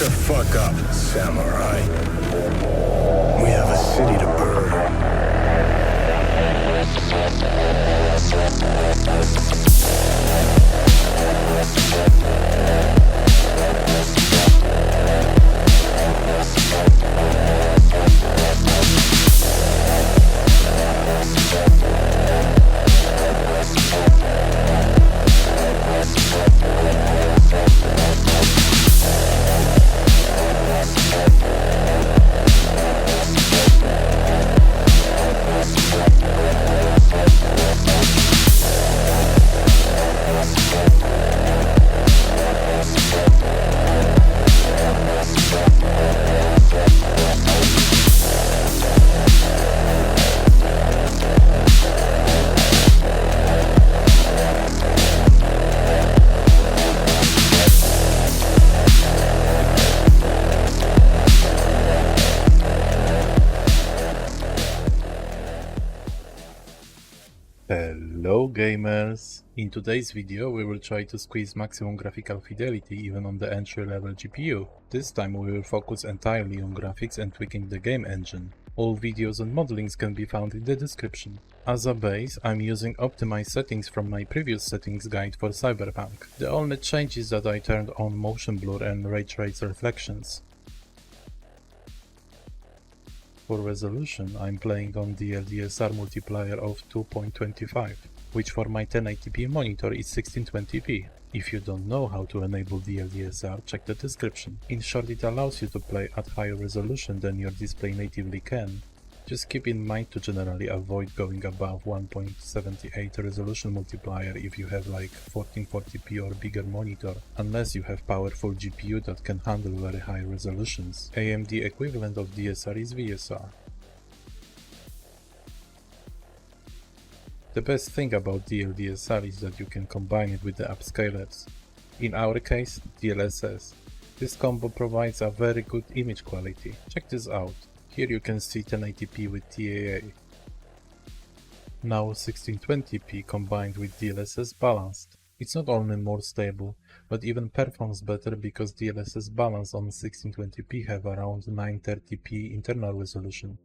the fuck up, samurai. We have a city to burn. Hello gamers! In today's video we will try to squeeze maximum graphical fidelity even on the entry-level GPU. This time we will focus entirely on graphics and tweaking the game engine. All videos and modelings can be found in the description. As a base, I'm using optimized settings from my previous settings guide for Cyberpunk. The only change is that I turned on motion blur and ray trace reflections. For resolution, I'm playing on DLDSR multiplier of 2.25, which for my 1080p monitor is 1620p. If you don't know how to enable DLDSR, check the description. In short, it allows you to play at higher resolution than your display natively can. Just keep in mind to generally avoid going above 1.78 resolution multiplier if you have like 1440p or bigger monitor, unless you have powerful GPU that can handle very high resolutions. AMD equivalent of DSR is VSR. The best thing about DLDSR is that you can combine it with the upscalers. In our case, DLSS. This combo provides a very good image quality. Check this out. Here you can see 1080p with TAA. Now 1620p combined with DLSS balanced. It's not only more stable, but even performs better because DLSS balance on 1620p have around 930p internal resolution.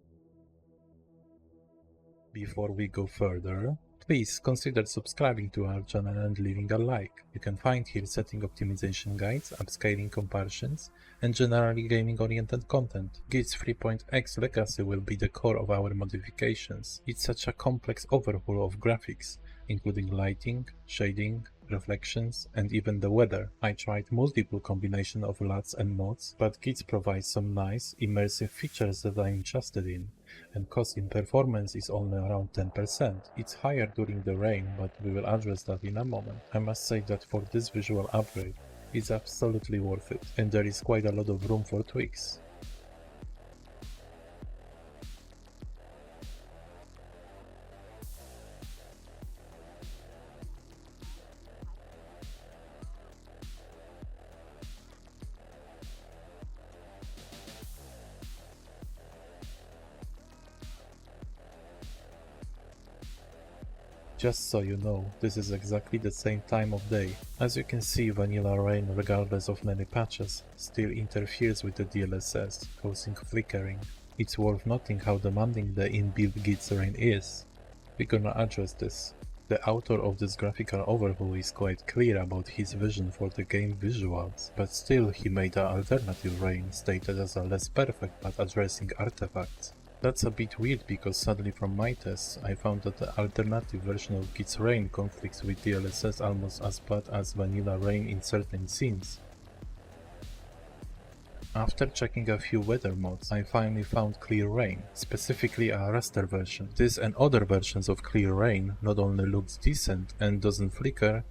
Before we go further, please consider subscribing to our channel and leaving a like. You can find here setting optimization guides, upscaling comparisons, and generally gaming oriented content. GITS 3.x legacy will be the core of our modifications. It's such a complex overhaul of graphics, including lighting, shading, reflections, and even the weather. I tried multiple combination of LUTs and mods, but GITS provides some nice, immersive features that I'm interested in, and cost in performance is only around 10%. It's higher during the rain, but we will address that in a moment. I must say that for this visual upgrade, it's absolutely worth it, and there is quite a lot of room for tweaks. Just so you know, this is exactly the same time of day. As you can see, vanilla rain, regardless of many patches, still interferes with the DLSS, causing flickering. It's worth noting how demanding the inbuilt GITS rain is. We're gonna address this. The author of this graphical overhaul is quite clear about his vision for the game visuals, but still he made an alternative rain stated as a less perfect but addressing artifacts. That's a bit weird because sadly from my tests I found that the alternative version of GITS Rain conflicts with DLSS almost as bad as vanilla rain in certain scenes. After checking a few weather mods, I finally found Clear Rain, specifically a raster version. This and other versions of Clear Rain not only looks decent and doesn't flicker,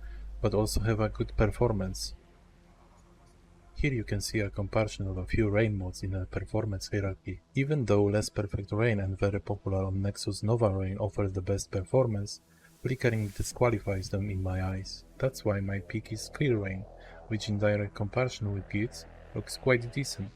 but also have a good performance. Here you can see a comparison of a few rain mods in a performance hierarchy. Even though less perfect rain and very popular on Nexus Nova Rain offers the best performance, flickering disqualifies them in my eyes. That's why my pick is Clear Rain, which in direct comparison with GITS looks quite decent.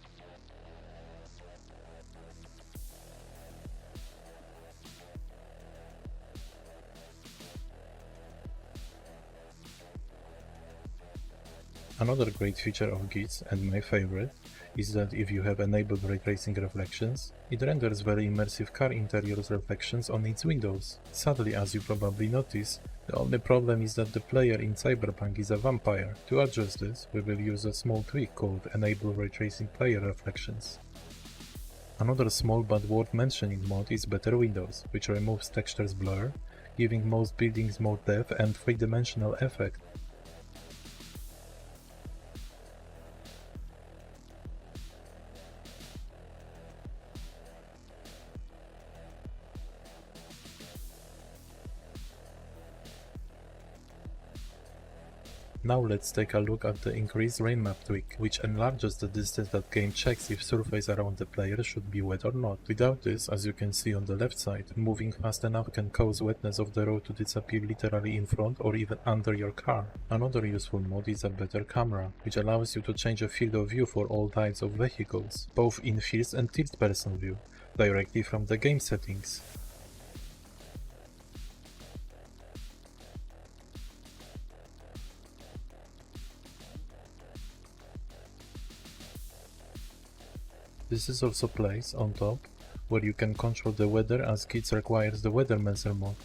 Another great feature of GITS, and my favorite, is that if you have enabled ray tracing reflections, it renders very immersive car interiors reflections on its windows. Sadly, as you probably notice, the only problem is that the player in Cyberpunk is a vampire. To address this, we will use a small tweak called Enable Ray Tracing Player Reflections. Another small but worth mentioning mod is Better Windows, which removes textures blur, giving most buildings more depth and three-dimensional effect. Now let's take a look at the increased rain map tweak, which enlarges the distance that game checks if surface around the player should be wet or not. Without this, as you can see on the left side, moving fast enough can cause wetness of the road to disappear literally in front or even under your car. Another useful mod is a better camera, which allows you to change a field of view for all types of vehicles, both in first and third person view, directly from the game settings. This is also placed on top, where you can control the weather as GITS requires the Weather Measure mod.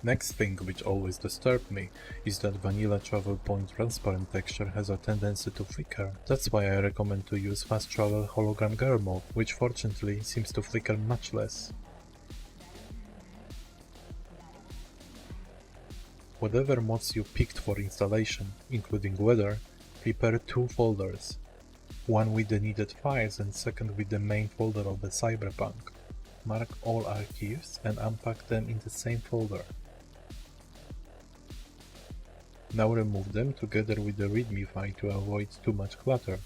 Next thing which always disturbed me is that vanilla travel point transparent texture has a tendency to flicker. That's why I recommend to use fast travel hologram girl mode, which fortunately seems to flicker much less. Whatever mods you picked for installation, including weather, prepare two folders, one with the needed files and second with the main folder of the Cyberpunk. Mark all archives and unpack them in the same folder. Now remove them together with the readme file to avoid too much clutter.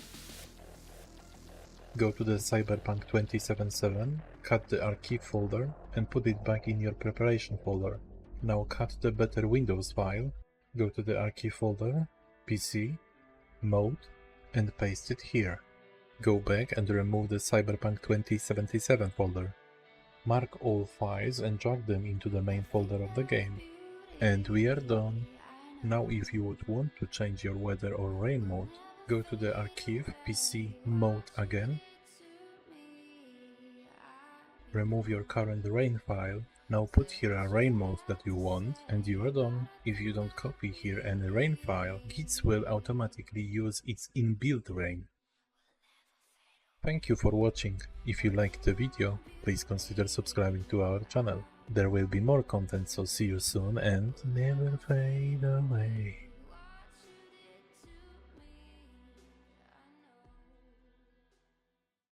Go to the Cyberpunk 2077, cut the archive folder and put it back in your preparation folder. Now cut the Better Windows file, go to the archive folder, PC, Mode, and paste it here. Go back and remove the Cyberpunk 2077 folder. Mark all files and drag them into the main folder of the game. And we are done. Now if you would want to change your weather or rain mode, go to the archive, PC, Mode again. Remove your current rain file. Now put here a rain mode that you want and you are done. If you don't copy here any rain file, GITS will automatically use its inbuilt rain. Thank you for watching. If you liked the video, please consider subscribing to our channel. There will be more content, so see you soon and never fade away.